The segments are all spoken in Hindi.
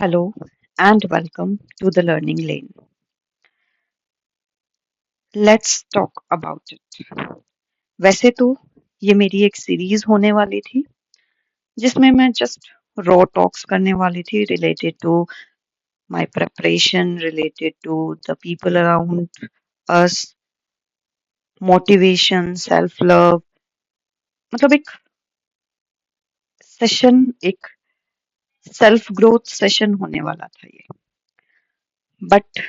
Hello and welcome to the Learning Lane. Let's talk about it. वैसे तो ये मेरी एक सीरीज होने वाली थी जिसमें मैं जस्ट रॉ टॉक्स करने वाली थी related to my preparation related to the people around us motivation self love मतलब एक सेशन एक सेल्फ ग्रोथ सेशन होने वाला था ये बट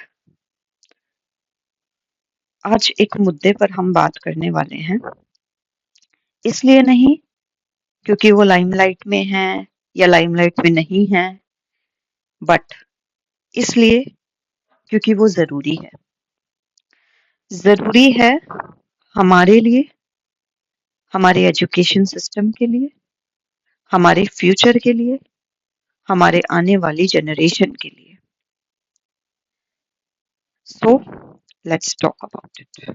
आज एक मुद्दे पर हम बात करने वाले हैं इसलिए नहीं क्योंकि वो लाइमलाइट में है या लाइमलाइट में नहीं है बट इसलिए क्योंकि वो जरूरी है हमारे लिए हमारे एजुकेशन सिस्टम के लिए हमारे फ्यूचर के लिए हमारे आने वाली जनरेशन के लिए so let's talk about it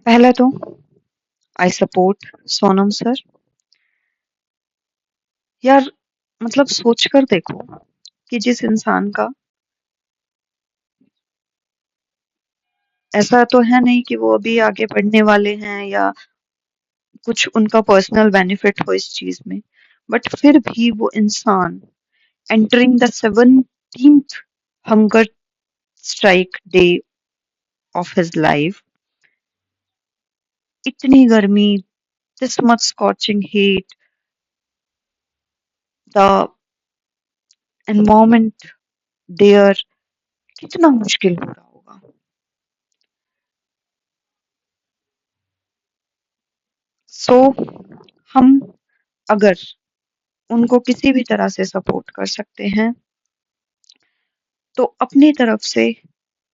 पहले तो आई सपोर्ट सोनम सर यार मतलब सोचकर देखो कि जिस इंसान का ऐसा तो है नहीं कि वो अभी आगे बढ़ने वाले हैं या कुछ उनका पर्सनल बेनिफिट हो इस चीज में बट फिर भी वो इंसान entering the 17th hunger strike day of his life इतनी गर्मी this much scorching heat the environment there कितना मुश्किल हो रहा होगा सो हम अगर उनको किसी भी तरह से सपोर्ट कर सकते हैं तो अपनी तरफ से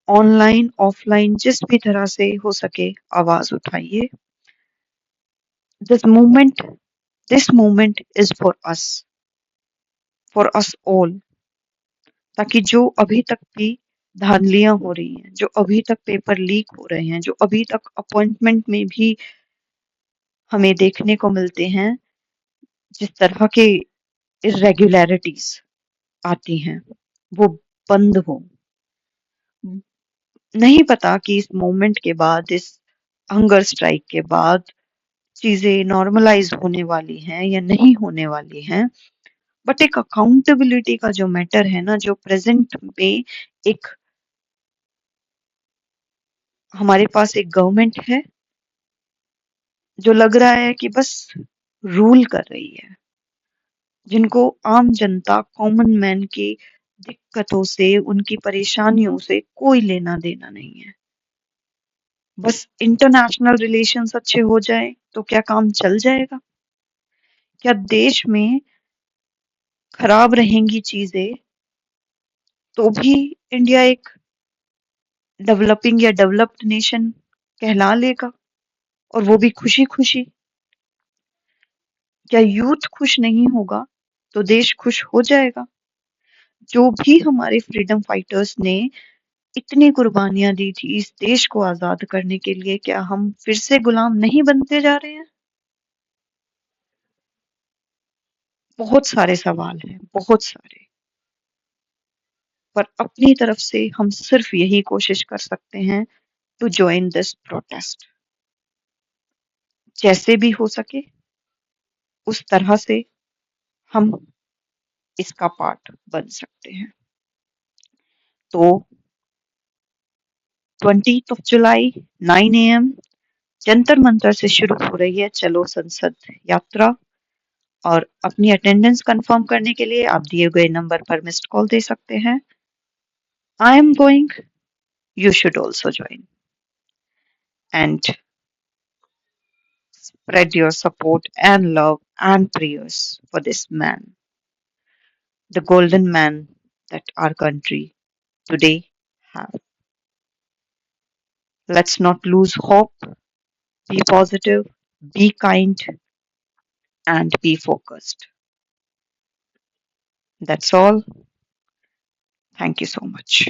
ऑनलाइन ऑफलाइन जिस भी तरह से हो सके आवाज उठाइए this movement this movement is for us all ताकि जो अभी तक भी धांधलियां हो रही हैं जो अभी तक पेपर लीक हो रहे हैं जो अभी तक अपॉइंटमेंट में भी हमें देखने को मिलते हैं जिस तरह के इरेगुलरिटीज आती हैं वो बंद हो नहीं पता कि इस मूवमेंट के बाद इस हंगर स्ट्राइक के बाद चीजें नॉर्मलाइज होने वाली हैं या नहीं होने वाली हैं बट एक अकाउंटेबिलिटी का जो मैटर है ना जो प्रेजेंट में एक हमारे पास एक गवर्नमेंट है जो लग रहा है कि बस रूल कर रही है जिनको आम जनता कॉमन मैन की दिक्कतों से उनकी परेशानियों से कोई लेना देना नहीं है बस इंटरनेशनल रिलेशंस अच्छे हो जाए तो क्या काम चल जाएगा क्या देश में खराब रहेंगी चीजें तो भी इंडिया एक डेवलपिंग या डेवलप्ड नेशन कहला लेगा और वो भी खुशी खुशी क्या यूथ खुश नहीं होगा तो देश खुश हो जाएगा जो भी हमारे फ्रीडम फाइटर्स ने इतनी कुर्बानियां दी थी इस देश को आजाद करने के लिए क्या हम फिर से गुलाम नहीं बनते जा रहे हैं बहुत सारे सवाल हैं बहुत सारे पर अपनी तरफ से हम सिर्फ यही कोशिश कर सकते हैं टू ज्वाइन दिस प्रोटेस्ट जैसे भी हो सके उस तरह से हम इसका पार्ट बन सकते हैं तो 20 जुलाई 9 AM जंतर मंतर से शुरू हो रही है चलो संसद यात्रा और अपनी अटेंडेंस कंफर्म करने के लिए आप दिए गए नंबर पर मिस्ड कॉल दे सकते हैं I am going you should also join and spread your support and love and prayers for this man, the golden man that our country today have. Let's not lose hope, be positive, be kind, and be focused. That's all. Thank you so much.